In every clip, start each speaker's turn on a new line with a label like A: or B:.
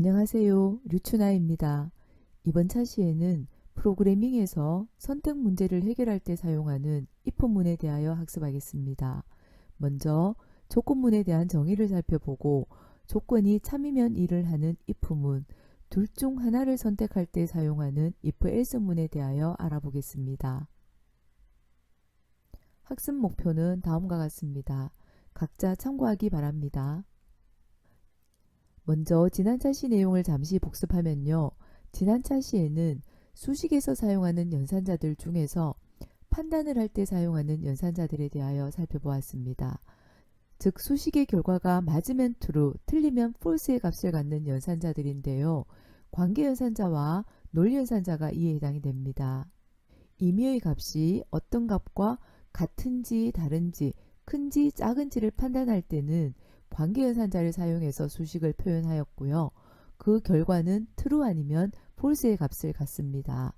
A: 안녕하세요. 류춘아입니다. 이번 차시에는 프로그래밍에서 선택 문제를 해결할 때 사용하는 if문에 대하여 학습하겠습니다. 먼저 조건문에 대한 정의를 살펴보고 조건이 참이면 일을 하는 if문, 둘 중 하나를 선택할 때 사용하는 if-else문에 대하여 알아보겠습니다. 학습 목표는 다음과 같습니다. 각자 참고하기 바랍니다. 먼저 지난 차시 내용을 잠시 복습하면요. 지난 차시에는 수식에서 사용하는 연산자들 중에서 판단을 할 때 사용하는 연산자들에 대하여 살펴보았습니다. 즉 수식의 결과가 맞으면 true, 틀리면 false의 값을 갖는 연산자들인데요. 관계연산자와 논리연산자가 이에 해당이 됩니다. 임의의 값이 어떤 값과 같은지 다른지 큰지 작은지를 판단할 때는 관계연산자를 사용해서 수식을 표현하였고요. 그 결과는 true 아니면 false의 값을 갖습니다.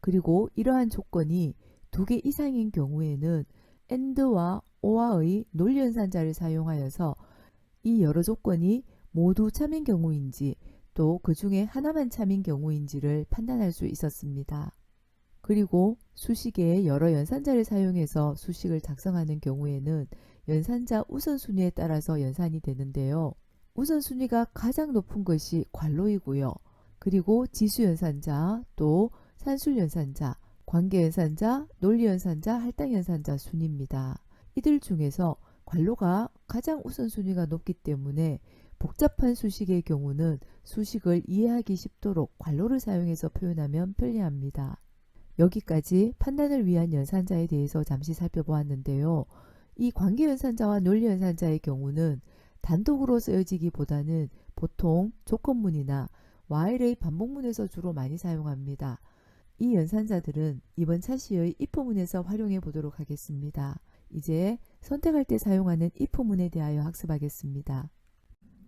A: 그리고 이러한 조건이 두 개 이상인 경우에는 and와 or의 논리연산자를 사용하여서 이 여러 조건이 모두 참인 경우인지 또 그 중에 하나만 참인 경우인지를 판단할 수 있었습니다. 그리고 수식에 여러 연산자를 사용해서 수식을 작성하는 경우에는 연산자 우선순위에 따라서 연산이 되는데요. 우선순위가 가장 높은 것이 괄호이고요. 그리고 지수연산자, 또 산술연산자, 관계연산자, 논리연산자, 할당연산자 순입니다. 이들 중에서 괄호가 가장 우선순위가 높기 때문에 복잡한 수식의 경우는 수식을 이해하기 쉽도록 괄호를 사용해서 표현하면 편리합니다. 여기까지 판단을 위한 연산자에 대해서 잠시 살펴보았는데요. 이 관계연산자와 논리연산자의 경우는 단독으로 쓰여지기보다는 보통 조건문이나 while의 반복문에서 주로 많이 사용합니다. 이 연산자들은 이번 차시의 if문에서 활용해 보도록 하겠습니다. 이제 선택할 때 사용하는 if문에 대하여 학습하겠습니다.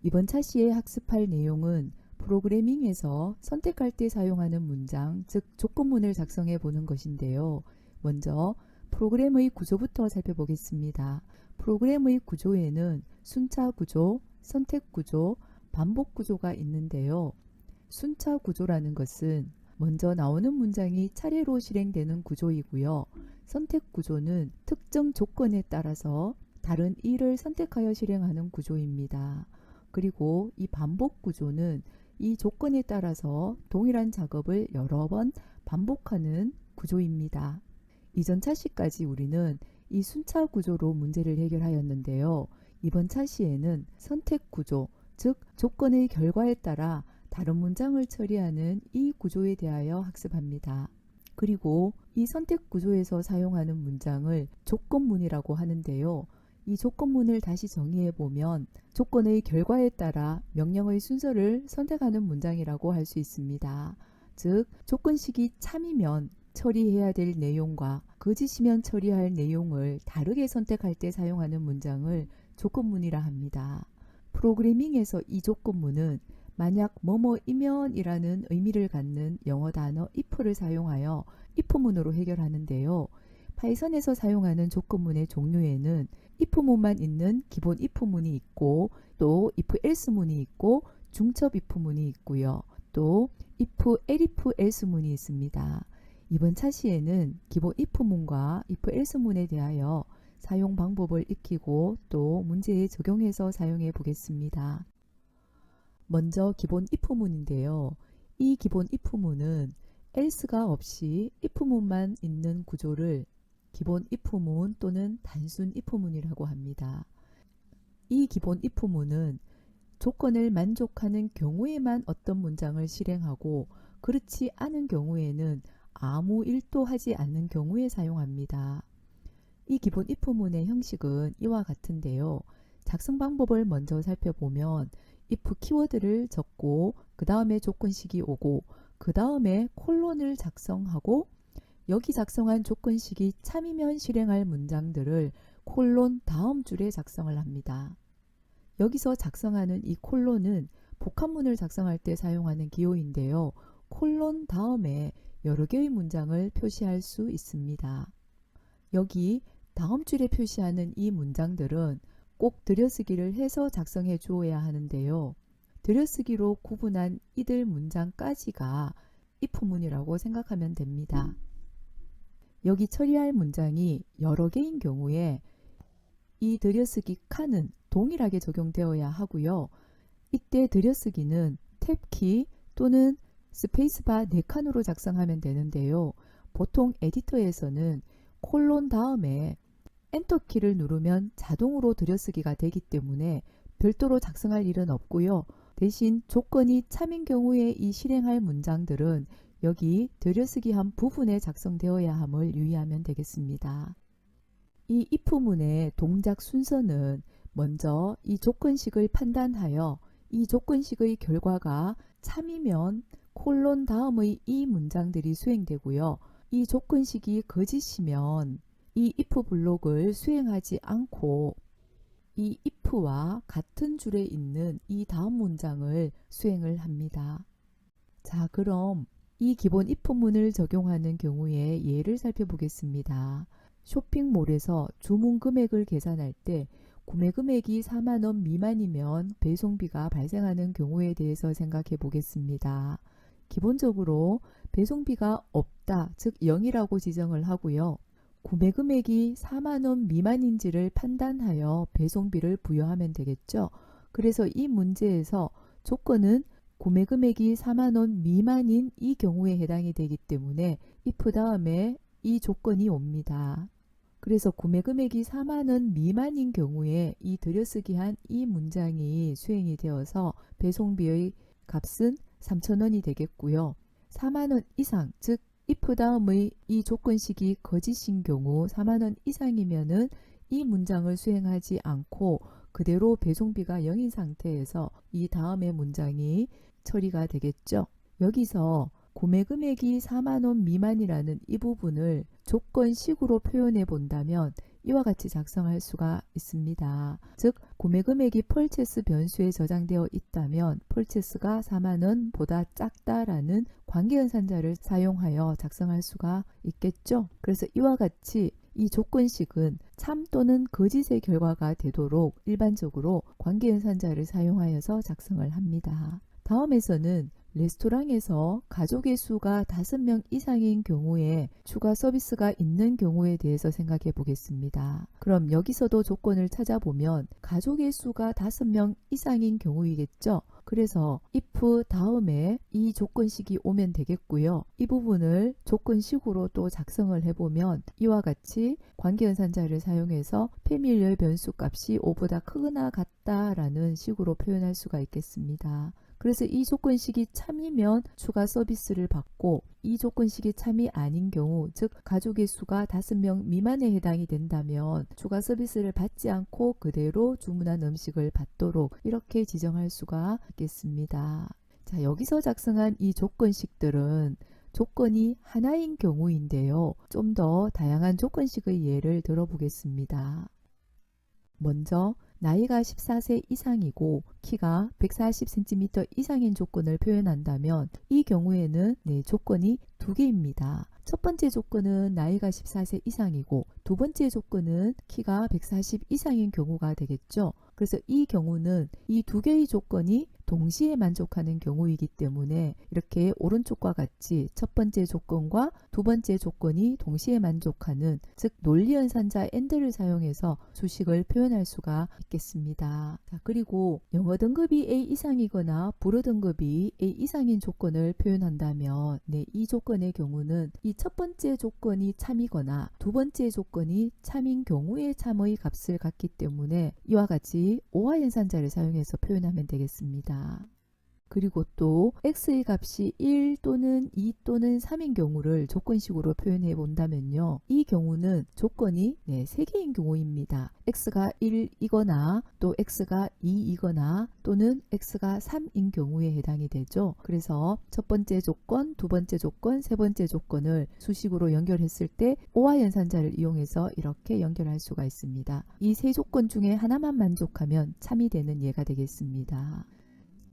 A: 이번 차시에 학습할 내용은 프로그래밍에서 선택할 때 사용하는 문장, 즉 조건문을 작성해 보는 것인데요. 먼저 프로그램의 구조부터 살펴보겠습니다. 프로그램의 구조에는 순차 구조, 선택 구조, 반복 구조가 있는데요. 순차 구조라는 것은 먼저 나오는 문장이 차례로 실행되는 구조이고요. 선택 구조는 특정 조건에 따라서 다른 일을 선택하여 실행하는 구조입니다. 그리고 이 반복 구조는 이 조건에 따라서 동일한 작업을 여러 번 반복하는 구조입니다. 이전 차시까지 우리는 이 순차 구조로 문제를 해결하였는데요. 이번 차시에는 선택 구조, 즉 조건의 결과에 따라 다른 문장을 처리하는 이 구조에 대하여 학습합니다. 그리고 이 선택 구조에서 사용하는 문장을 조건문이라고 하는데요. 이 조건문을 다시 정의해 보면 조건의 결과에 따라 명령의 순서를 선택하는 문장이라고 할 수 있습니다. 즉 조건식이 참이면 처리해야 될 내용과 거짓이면 처리할 내용을 다르게 선택할 때 사용하는 문장을 조건문이라 합니다. 프로그래밍에서 이 조건문은 만약 뭐뭐이면 이라는 의미를 갖는 영어 단어 if를 사용하여 if문으로 해결하는데요. 파이썬에서 사용하는 조건문의 종류에는 if문만 있는 기본 if문이 있고 또 if-else문이 있고 중첩 if문이 있고요. 또 if-elif-else문이 있습니다. 이번 차시에는 기본 if문과 if-else문에 대하여 사용 방법을 익히고 또 문제에 적용해서 사용해 보겠습니다. 먼저 기본 if문인데요. 이 기본 if문은 else가 없이 if문만 있는 구조를 기본 if문 또는 단순 if문이라고 합니다. 이 기본 if문은 조건을 만족하는 경우에만 어떤 문장을 실행하고 그렇지 않은 경우에는 아무 일도 하지 않는 경우에 사용합니다. 이 기본 if문의 형식은 이와 같은데요. 작성 방법을 먼저 살펴보면 if 키워드를 적고 그 다음에 조건식이 오고 그 다음에 콜론을 작성하고 여기 작성한 조건식이 참이면 실행할 문장들을 콜론 다음 줄에 작성을 합니다. 여기서 작성하는 이 콜론은 복합문을 작성할 때 사용하는 기호인데요. 콜론 다음에 여러 개의 문장을 표시할 수 있습니다. 여기 다음 줄에 표시하는 이 문장들은 꼭 들여쓰기를 해서 작성해 주어야 하는데요. 들여쓰기로 구분한 이들 문장까지가 if문이라고 생각하면 됩니다. 여기 처리할 문장이 여러 개인 경우에 이 들여쓰기 칸은 동일하게 적용되어야 하고요. 이때 들여쓰기는 탭키 또는 스페이스바 4칸으로 작성하면 되는데요. 보통 에디터에서는 콜론 다음에 엔터키를 누르면 자동으로 들여쓰기가 되기 때문에 별도로 작성할 일은 없고요. 대신 조건이 참인 경우에 이 실행할 문장들은 여기 들여쓰기 한 부분에 작성되어야 함을 유의하면 되겠습니다. 이 if문의 동작 순서는 먼저 이 조건식을 판단하여 이 조건식의 결과가 참이면 콜론 다음의 이 문장들이 수행되고요. 이 조건식이 거짓이면 이 if 블록을 수행하지 않고 이 if와 같은 줄에 있는 이 다음 문장을 수행을 합니다. 자, 그럼 이 기본 if문을 적용하는 경우에 예를 살펴보겠습니다. 쇼핑몰에서 주문 금액을 계산할 때 구매 금액이 4만원 미만이면 배송비가 발생하는 경우에 대해서 생각해 보겠습니다. 기본적으로 배송비가 없다, 즉 0이라고 지정을 하고요. 구매 금액이 4만원 미만인지를 판단하여 배송비를 부여하면 되겠죠. 그래서 이 문제에서 조건은 구매 금액이 4만원 미만인 이 경우에 해당이 되기 때문에 if 다음에 이 조건이 옵니다. 그래서 구매 금액이 4만원 미만인 경우에 이 들여쓰기 한 이 문장이 수행이 되어서 배송비의 값은 3,000원이 되겠고요. 4만원 이상, 즉 if 다음의 이 조건식이 거짓인 경우 4만원 이상이면은 이 문장을 수행하지 않고 그대로 배송비가 0인 상태에서 이 다음의 문장이 처리가 되겠죠. 여기서 구매 금액이 4만원 미만이라는 이 부분을 조건식으로 표현해 본다면 이와 같이 작성할 수가 있습니다. 즉 구매 금액이 펄체스 변수에 저장되어 있다면 펄체스가 4만원보다 작다라는 관계연산자를 사용하여 작성할 수가 있겠죠. 그래서 이와 같이 이 조건식은 참 또는 거짓의 결과가 되도록 일반적으로 관계연산자를 사용하여서 작성을 합니다. 다음에서는 레스토랑에서 가족의 수가 5명 이상인 경우에 추가 서비스가 있는 경우에 대해서 생각해 보겠습니다. 그럼 여기서도 조건을 찾아보면 가족의 수가 5명 이상인 경우이겠죠. 그래서 if 다음에 이 조건식이 오면 되겠고요. 이 부분을 조건식으로 또 작성을 해보면 이와 같이 관계연산자를 사용해서 패밀리의 변수 값이 5보다 크거나 같다라는 식으로 표현할 수가 있겠습니다. 그래서 이 조건식이 참이면 추가 서비스를 받고 이 조건식이 참이 아닌 경우, 즉 가족의 수가 5명 미만에 해당이 된다면 추가 서비스를 받지 않고 그대로 주문한 음식을 받도록 이렇게 지정할 수가 있겠습니다. 자, 여기서 작성한 이 조건식들은 조건이 하나인 경우인데요. 좀 더 다양한 조건식의 예를 들어보겠습니다. 먼저 나이가 14세 이상이고 키가 140cm 이상인 조건을 표현한다면 이 경우에는 조건이 2개입니다. 첫 번째 조건은 나이가 14세 이상이고 두 번째 조건은 키가 140 이상인 경우가 되겠죠. 그래서 이 경우는 이 2개의 조건이 동시에 만족하는 경우이기 때문에 이렇게 오른쪽과 같이 첫 번째 조건과 두 번째 조건이 동시에 만족하는, 즉 논리연산자 and를 사용해서 수식을 표현할 수가 있겠습니다. 자, 그리고 영어 등급이 A 이상이거나 불어 등급이 A 이상인 조건을 표현한다면 이 조건의 경우는 이 첫 번째 조건이 참이거나 두 번째 조건이 참인 경우의 참의 값을 갖기 때문에 이와 같이 오화 연산자를 사용해서 표현하면 되겠습니다. 그리고 또 x의 값이 1 또는 2 또는 3인 경우를 조건식으로 표현해 본다면요. 이 경우는 조건이 3개인 경우입니다. x가 1이거나 또 x가 2이거나 또는 x가 3인 경우에 해당이 되죠. 그래서 첫 번째 조건, 두 번째 조건, 세 번째 조건을 수식으로 연결했을 때 오화 연산자를 이용해서 이렇게 연결할 수가 있습니다. 이 세 조건 중에 하나만 만족하면 참이 되는 예가 되겠습니다.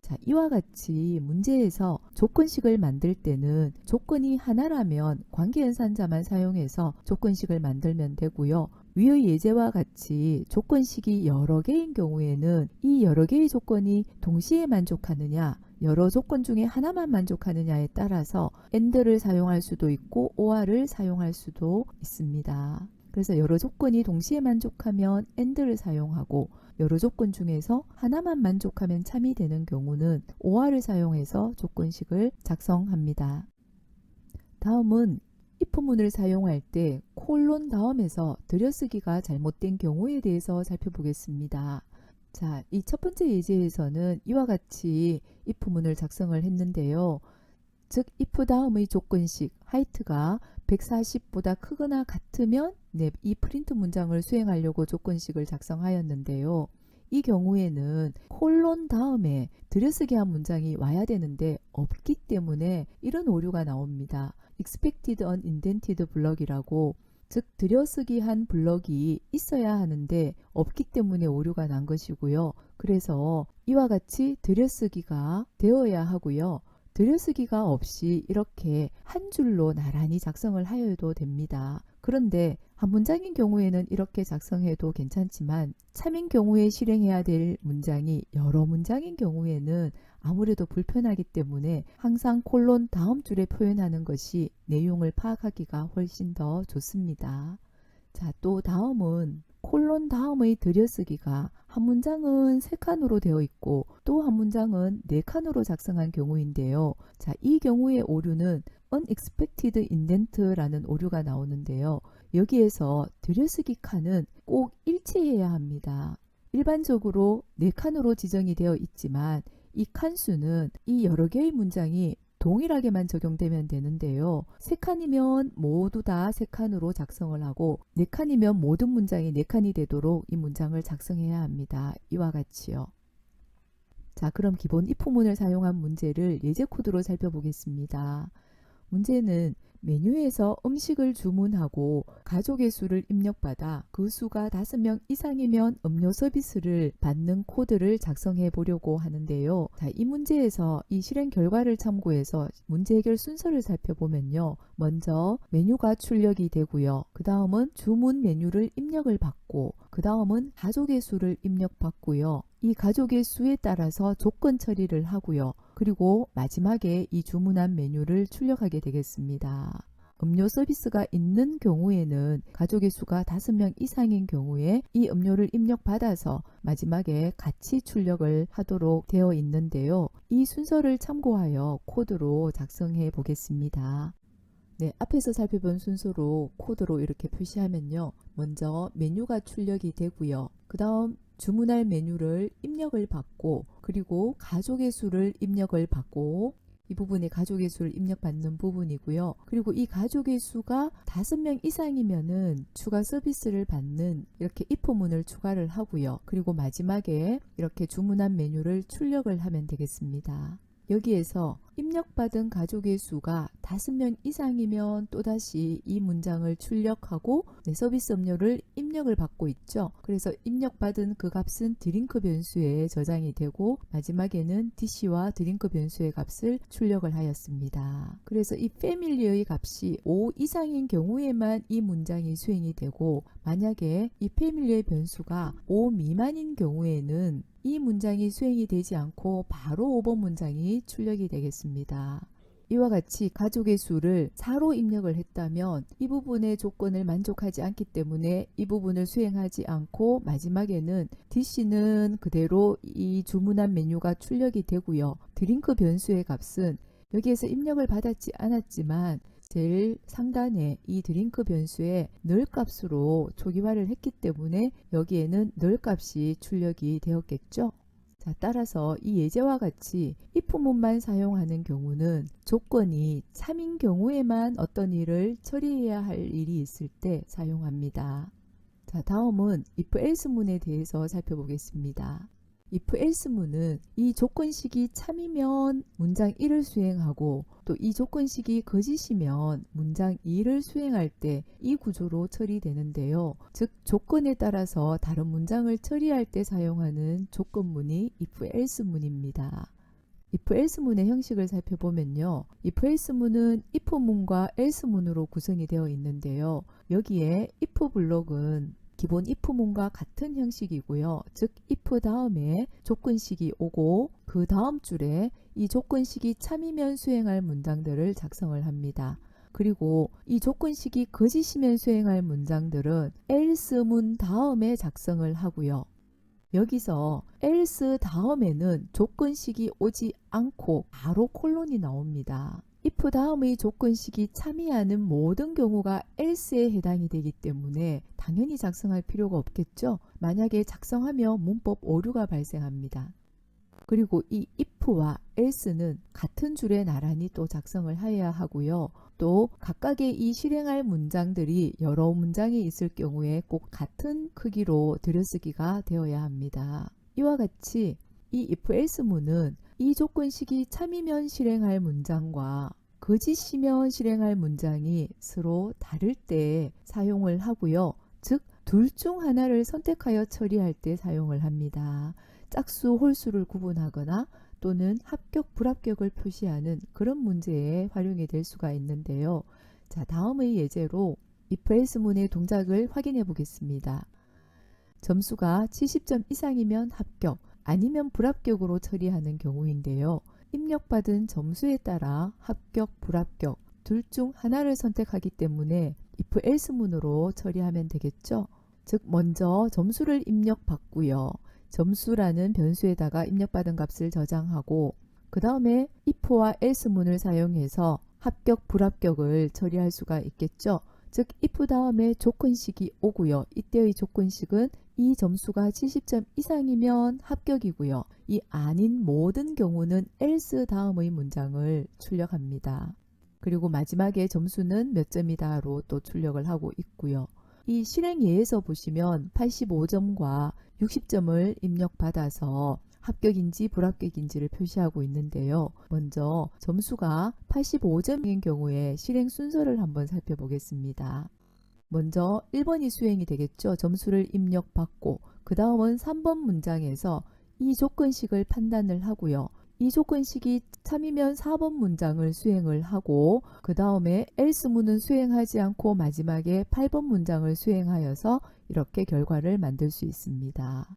A: 자, 이와 같이 문제에서 조건식을 만들 때는 조건이 하나라면 관계연산자만 사용해서 조건식을 만들면 되고요. 위의 예제와 같이 조건식이 여러 개인 경우에는 이 여러 개의 조건이 동시에 만족하느냐, 여러 조건 중에 하나만 만족하느냐에 따라서 AND를 사용할 수도 있고 OR을 사용할 수도 있습니다. 그래서 여러 조건이 동시에 만족하면 AND를 사용하고 여러 조건 중에서 하나만 만족하면 참이 되는 경우는 OR을 사용해서 조건식을 작성합니다. 다음은 if문을 사용할 때 콜론 다음에서 들여쓰기가 잘못된 경우에 대해서 살펴보겠습니다. 자, 이 첫 번째 예제에서는 이와 같이 if문을 작성을 했는데요. 즉 if 다음의 조건식 height가 140보다 크거나 같으면 이 프린트 문장을 수행하려고 조건식을 작성하였는데요. 이 경우에는 콜론 다음에 들여쓰기한 문장이 와야 되는데 없기 때문에 이런 오류가 나옵니다. expected unindented block이라고, 즉 들여쓰기한 블럭이 있어야 하는데 없기 때문에 오류가 난 것이고요. 그래서 이와 같이 들여쓰기가 되어야 하고요. 들여쓰기가 없이 이렇게 한 줄로 나란히 작성을 하여도 됩니다. 그런데 한 문장인 경우에는 이렇게 작성해도 괜찮지만 참인 경우에 실행해야 될 문장이 여러 문장인 경우에는 아무래도 불편하기 때문에 항상 콜론 다음 줄에 표현하는 것이 내용을 파악하기가 훨씬 더 좋습니다. 자, 또 다음은 콜론 다음의 들여쓰기가 한 문장은 3칸으로 되어 있고 또 한 문장은 4칸으로 작성한 경우인데요. 자, 이 경우의 오류는 unexpected indent라는 오류가 나오는데요. 여기에서 들여쓰기 칸은 꼭 일치해야 합니다. 일반적으로 4칸으로 지정이 되어 있지만 이 칸수는 이 여러 개의 문장이 동일하게만 적용되면 되는데요. 3칸이면 모두 다 3칸으로 작성을 하고 4칸이면 모든 문장이 4칸이 되도록 이 문장을 작성해야 합니다. 이와 같이요. 자, 그럼 기본 if문을 사용한 문제를 예제 코드로 살펴보겠습니다. 문제는 메뉴에서 음식을 주문하고 가족의 수를 입력받아 그 수가 5명 이상이면 음료 서비스를 받는 코드를 작성해 보려고 하는데요. 자, 이 문제에서 이 실행 결과를 참고해서 문제 해결 순서를 살펴보면요. 먼저 메뉴가 출력이 되고요. 그 다음은 주문 메뉴를 입력을 받고 그 다음은 가족의 수를 입력받고요. 이 가족의 수에 따라서 조건 처리를 하고요. 그리고 마지막에 이 주문한 메뉴를 출력하게 되겠습니다. 음료 서비스가 있는 경우에는 가족의 수가 5명 이상인 경우에 이 음료를 입력받아서 마지막에 같이 출력을 하도록 되어 있는데요. 이 순서를 참고하여 코드로 작성해 보겠습니다. 네, 앞에서 살펴본 순서로 코드로 이렇게 표시하면요. 먼저 메뉴가 출력이 되고요. 그 다음 주문할 메뉴를 입력을 받고 그리고 가족의 수를 입력을 받고 이 부분이 가족의 수를 입력받는 부분이고요. 그리고 이 가족의 수가 5명 이상이면은 추가 서비스를 받는 이렇게 if문을 추가를 하고요. 그리고 마지막에 이렇게 주문한 메뉴를 출력을 하면 되겠습니다. 여기에서 입력받은 가족의 수가 5명 이상이면 또다시 이 문장을 출력하고 서비스 음료를 입력을 받고 있죠. 그래서 입력받은 그 값은 드링크 변수에 저장이 되고 마지막에는 DC와 드링크 변수의 값을 출력을 하였습니다. 그래서 이 패밀리의 값이 5 이상인 경우에만 이 문장이 수행이 되고 만약에 이 패밀리의 변수가 5 미만인 경우에는 이 문장이 수행이 되지 않고 바로 5번 문장이 출력이 되겠습니다. 이와 같이 가족의 수를 4로 입력을 했다면 이 부분의 조건을 만족하지 않기 때문에 이 부분을 수행하지 않고 마지막에는 DC는 그대로 이 주문한 메뉴가 출력이 되고요. 드링크 변수의 값은 여기에서 입력을 받았지 않았지만 제일 상단에 이 드링크 변수의 늘 값으로 초기화를 했기 때문에 여기에는 늘 값이 출력이 되었겠죠. 자, 따라서 이 예제와 같이 if문만 사용하는 경우는 조건이 참인 경우에만 어떤 일을 처리해야 할 일이 있을 때 사용합니다. 자, 다음은 if else문에 대해서 살펴보겠습니다. if else문은 이 조건식이 참이면 문장 1을 수행하고 또 이 조건식이 거짓이면 문장 2를 수행할 때 이 구조로 처리되는데요. 즉 조건에 따라서 다른 문장을 처리할 때 사용하는 조건문이 if else문입니다. if else문의 형식을 살펴보면요. if else문은 if문과 else문으로 구성이 되어 있는데요. 여기에 if 블록은 기본 if문과 같은 형식이고요. 즉 if 다음에 조건식이 오고 그 다음 줄에 이 조건식이 참이면 수행할 문장들을 작성을 합니다. 그리고 이 조건식이 거짓이면 수행할 문장들은 else문 다음에 작성을 하고요. 여기서 else 다음에는 조건식이 오지 않고 바로 콜론이 나옵니다. if 다음의 조건식이 참이하는 모든 경우가 else에 해당이 되기 때문에 당연히 작성할 필요가 없겠죠. 만약에 작성하면 문법 오류가 발생합니다. 그리고 이 if와 else는 같은 줄에 나란히 또 작성을 해야 하고요. 또 각각의 이 실행할 문장들이 여러 문장이 있을 경우에 꼭 같은 크기로 들여쓰기가 되어야 합니다. 이와 같이 이 if else문은 이 조건식이 참이면 실행할 문장과 거짓이면 실행할 문장이 서로 다를 때 사용을 하고요. 즉 둘 중 하나를 선택하여 처리할 때 사용을 합니다. 짝수, 홀수를 구분하거나 또는 합격, 불합격을 표시하는 그런 문제에 활용이 될 수가 있는데요. 자, 다음의 예제로 if else문의 동작을 확인해 보겠습니다. 점수가 70점 이상이면 합격, 아니면 불합격으로 처리하는 경우인데요. 입력받은 점수에 따라 합격, 불합격 둘 중 하나를 선택하기 때문에 if else문으로 처리하면 되겠죠. 즉 먼저 점수를 입력받고요. 점수라는 변수에다가 입력받은 값을 저장하고 그 다음에 if와 else문을 사용해서 합격, 불합격을 처리할 수가 있겠죠. 즉 if 다음에 조건식이 오고요. 이때의 조건식은 이 점수가 70점 이상이면 합격이고요. 이 아닌 모든 경우는 else 다음의 문장을 출력합니다. 그리고 마지막에 점수는 몇 점이다로 또 출력을 하고 있고요. 이 실행 예에서 보시면 85점과 60점을 입력받아서 합격인지 불합격인지를 표시하고 있는데요. 먼저 점수가 85점인 경우에 실행 순서를 한번 살펴보겠습니다. 먼저 1번이 수행이 되겠죠. 점수를 입력받고 그 다음은 3번 문장에서 이 조건식을 판단을 하고요. 이 조건식이 참이면 4번 문장을 수행을 하고 그 다음에 else문은 수행하지 않고 마지막에 8번 문장을 수행하여서 이렇게 결과를 만들 수 있습니다.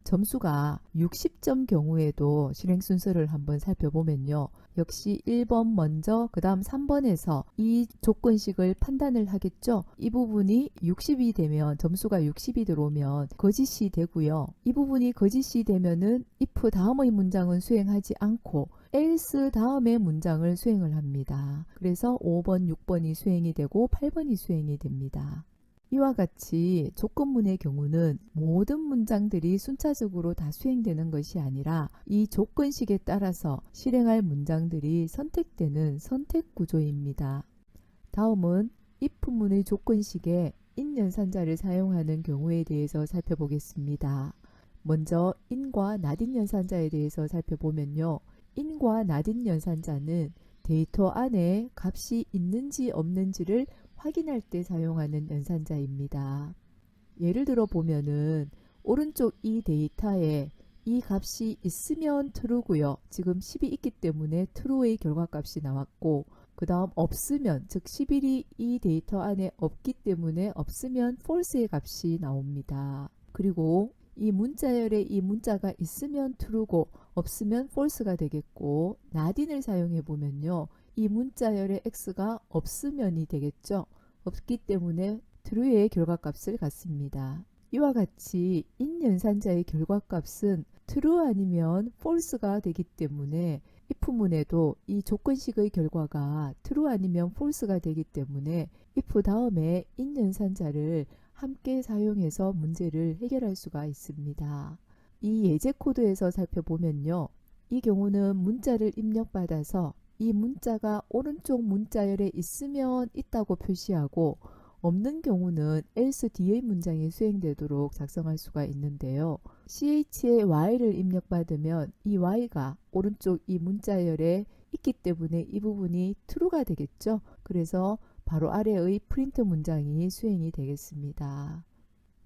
A: 점수가 60점 경우에도 실행 순서를 한번 살펴보면요. 역시 1번 먼저 그 다음 3번에서 이 조건식을 판단을 하겠죠. 이 부분이 60이 되면 점수가 60이 들어오면 거짓이 되고요. 이 부분이 거짓이 되면은 if 다음의 문장은 수행하지 않고 else 다음의 문장을 수행을 합니다. 그래서 5번, 6번이 수행이 되고 8번이 수행이 됩니다. 이와 같이 조건문의 경우는 모든 문장들이 순차적으로 다 수행되는 것이 아니라 이 조건식에 따라서 실행할 문장들이 선택되는 선택 구조입니다. 다음은 if문의 조건식에 in 연산자를 사용하는 경우에 대해서 살펴보겠습니다. 먼저 in과 not in 연산자에 대해서 살펴보면요. in과 not in 연산자는 데이터 안에 값이 있는지 없는지를 확인할 때 사용하는 연산자입니다. 예를 들어 보면은 오른쪽 이 데이터에 이 값이 있으면 true고요. 지금 10이 있기 때문에 true의 결과값이 나왔고 그 다음 없으면 즉 11이 이 데이터 안에 없기 때문에 없으면 false의 값이 나옵니다. 그리고 이 문자열에 이 문자가 있으면 true고 없으면 false가 되겠고 not in을 사용해 보면요. 이 문자열의 x가 없으면이 되겠죠. 없기 때문에 true의 결과값을 갖습니다. 이와 같이 in 연산자의 결과값은 true 아니면 false가 되기 때문에 if문에도 이 조건식의 결과가 true 아니면 false가 되기 때문에 if 다음에 in 연산자를 함께 사용해서 문제를 해결할 수가 있습니다. 이 예제 코드에서 살펴보면요. 이 경우는 문자를 입력받아서 이 문자가 오른쪽 문자열에 있으면 있다고 표시하고 없는 경우는 else 뒤의 문장이 수행되도록 작성할 수가 있는데요. ch에 y를 입력받으면 이 y가 오른쪽 이 문자열에 있기 때문에 이 부분이 true가 되겠죠. 그래서 바로 아래의 프린트 문장이 수행이 되겠습니다.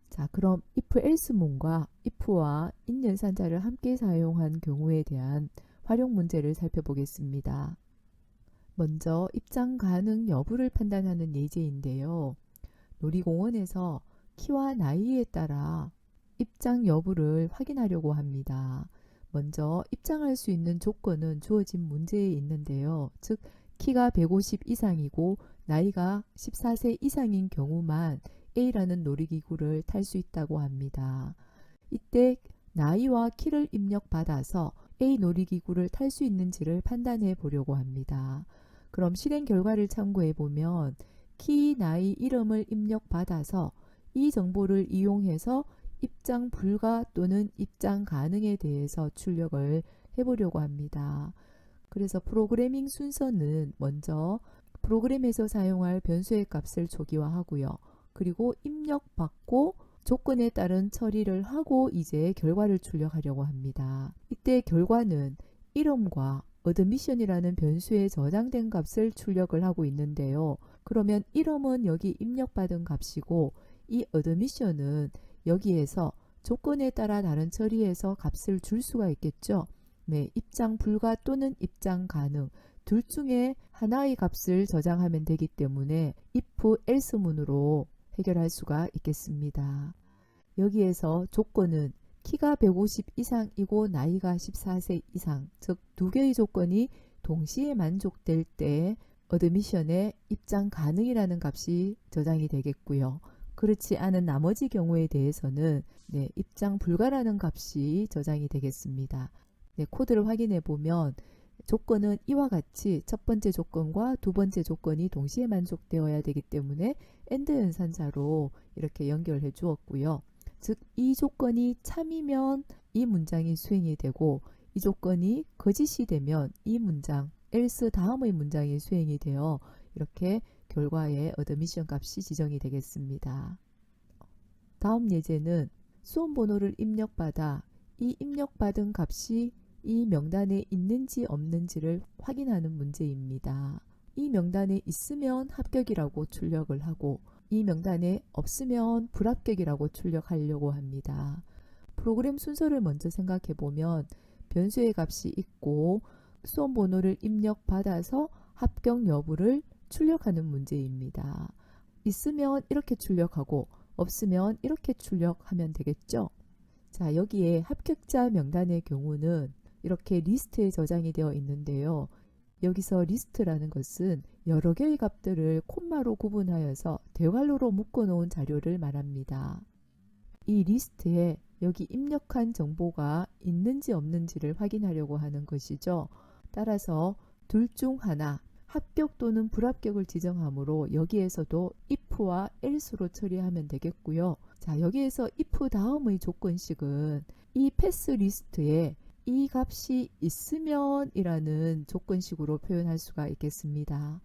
A: 자, 그럼 if else문과 if와 in 연산자를 함께 사용한 경우에 대한 활용 문제를 살펴보겠습니다. 먼저 입장 가능 여부를 판단하는 예제인데요. 놀이공원에서 키와 나이에 따라 입장 여부를 확인하려고 합니다. 먼저 입장할 수 있는 조건은 주어진 문제에 있는데요. 즉 키가 150 이상이고 나이가 14세 이상인 경우만 A라는 놀이기구를 탈 수 있다고 합니다. 이때 나이와 키를 입력받아서 A 놀이기구를 탈 수 있는지를 판단해 보려고 합니다. 그럼 실행 결과를 참고해 보면 키, 나이, 이름을 입력받아서 이 정보를 이용해서 입장 불가 또는 입장 가능에 대해서 출력을 해보려고 합니다. 그래서 프로그래밍 순서는 먼저 프로그램에서 사용할 변수의 값을 초기화하고요. 그리고 입력받고 조건에 따른 처리를 하고 이제 결과를 출력하려고 합니다. 이때 결과는 이름과 admission이라는 변수에 저장된 값을 출력을 하고 있는데요. 그러면 이름은 여기 입력받은 값이고 이 admission은 여기에서 조건에 따라 다른 처리해서 값을 줄 수가 있겠죠. 네, 입장 불가 또는 입장 가능 둘 중에 하나의 값을 저장하면 되기 때문에 if else 문으로 해결할 수가 있겠습니다. 여기에서 조건은 키가 150 이상이고 나이가 14세 이상, 즉 두 개의 조건이 동시에 만족될 때 admission에 입장 가능이라는 값이 저장이 되겠고요. 그렇지 않은 나머지 경우에 대해서는 입장 불가라는 값이 저장이 되겠습니다. 코드를 확인해 보면 조건은 이와 같이 첫 번째 조건과 두 번째 조건이 동시에 만족되어야 되기 때문에 AND 연산자로 이렇게 연결해 주었고요. 즉 이 조건이 참이면 이 문장이 수행이 되고 이 조건이 거짓이 되면 이 문장 else 다음의 문장이 수행이 되어 이렇게 결과에 admission 값이 지정이 되겠습니다. 다음 예제는 수험 번호를 입력받아 이 입력받은 값이 이 명단에 있는지 없는지를 확인하는 문제입니다. 이 명단에 있으면 합격이라고 출력을 하고 이 명단에 없으면 불합격이라고 출력하려고 합니다. 프로그램 순서를 먼저 생각해 보면 변수의 값이 있고 수험 번호를 입력받아서 합격 여부를 출력하는 문제입니다. 있으면 이렇게 출력하고 없으면 이렇게 출력하면 되겠죠. 자, 여기에 합격자 명단의 경우는 이렇게 리스트에 저장이 되어 있는데요. 여기서 리스트라는 것은 여러 개의 값들을 콤마로 구분하여서 대괄호로 묶어 놓은 자료를 말합니다. 이 리스트에 여기 입력한 정보가 있는지 없는지를 확인하려고 하는 것이죠. 따라서 둘 중 하나 합격 또는 불합격을 지정하므로 여기에서도 if와 else로 처리하면 되겠고요. 자, 여기에서 if 다음의 조건식은 이 패스 리스트에 이 값이 있으면 이라는 조건식으로 표현할 수가 있겠습니다.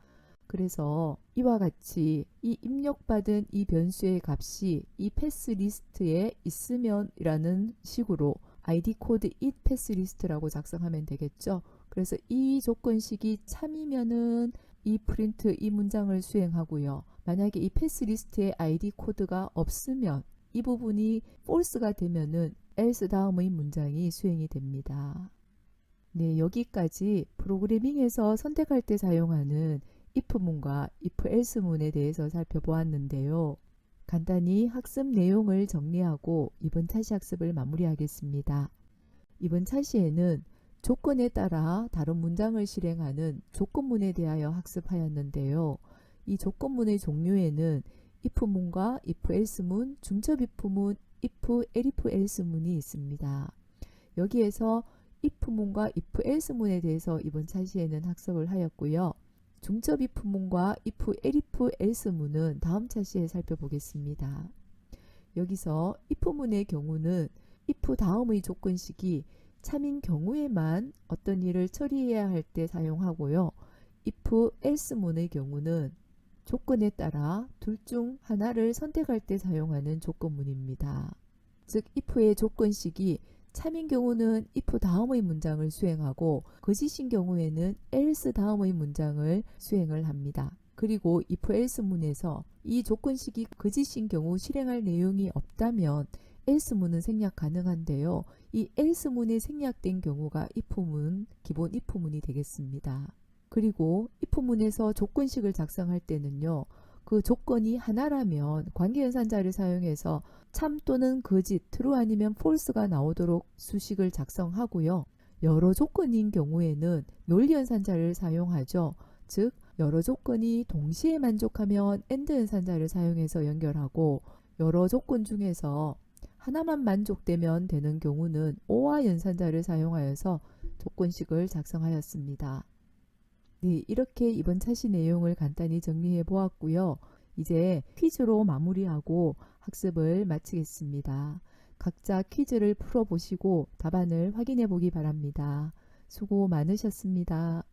A: 그래서 이와 같이 이 입력받은 이 변수의 값이 이 패스 리스트에 있으면 이라는 식으로 id 코드 it 패스 리스트라고 작성하면 되겠죠. 그래서 이 조건식이 참이면은 이 프린트 이 문장을 수행하고요. 만약에 이 패스 리스트에 id 코드가 없으면 이 부분이 false가 되면은 else 다음의 문장이 수행이 됩니다. 네, 여기까지 프로그래밍에서 선택할 때 사용하는 if문과 if-else문에 대해서 살펴보았는데요. 간단히 학습 내용을 정리하고 이번 차시 학습을 마무리하겠습니다. 이번 차시에는 조건에 따라 다른 문장을 실행하는 조건문에 대하여 학습하였는데요. 이 조건문의 종류에는 if문과 if-else문, 중첩 if문, if-elif-else문이 있습니다. 여기에서 if문과 if-else문에 대해서 이번 차시에는 학습을 하였고요. 중첩 if문과 if-elif-else문은 다음 차시에 살펴보겠습니다. 여기서 if문의 경우는 if 다음의 조건식이 참인 경우에만 어떤 일을 처리해야 할 때 사용하고요. if-else문의 경우는 조건에 따라 둘 중 하나를 선택할 때 사용하는 조건문입니다. 즉 if의 조건식이 참인 경우는 if 다음의 문장을 수행하고 거짓인 경우에는 else 다음의 문장을 수행을 합니다. 그리고 if else 문에서 이 조건식이 거짓인 경우 실행할 내용이 없다면 else문은 생략 가능한데요. 이 else문이 생략된 경우가 if문, 기본 if문이 되겠습니다. 그리고 if문에서 조건식을 작성할 때는요. 그 조건이 하나라면 관계연산자를 사용해서 참 또는 거짓, true 아니면 false가 나오도록 수식을 작성하고요. 여러 조건인 경우에는 논리연산자를 사용하죠. 즉 여러 조건이 동시에 만족하면 and 연산자를 사용해서 연결하고 여러 조건 중에서 하나만 만족되면 되는 경우는 or와 연산자를 사용하여서 조건식을 작성하였습니다. 네, 이렇게 이번 차시 내용을 간단히 정리해 보았고요. 이제 퀴즈로 마무리하고 학습을 마치겠습니다. 각자 퀴즈를 풀어보시고 답안을 확인해 보기 바랍니다. 수고 많으셨습니다.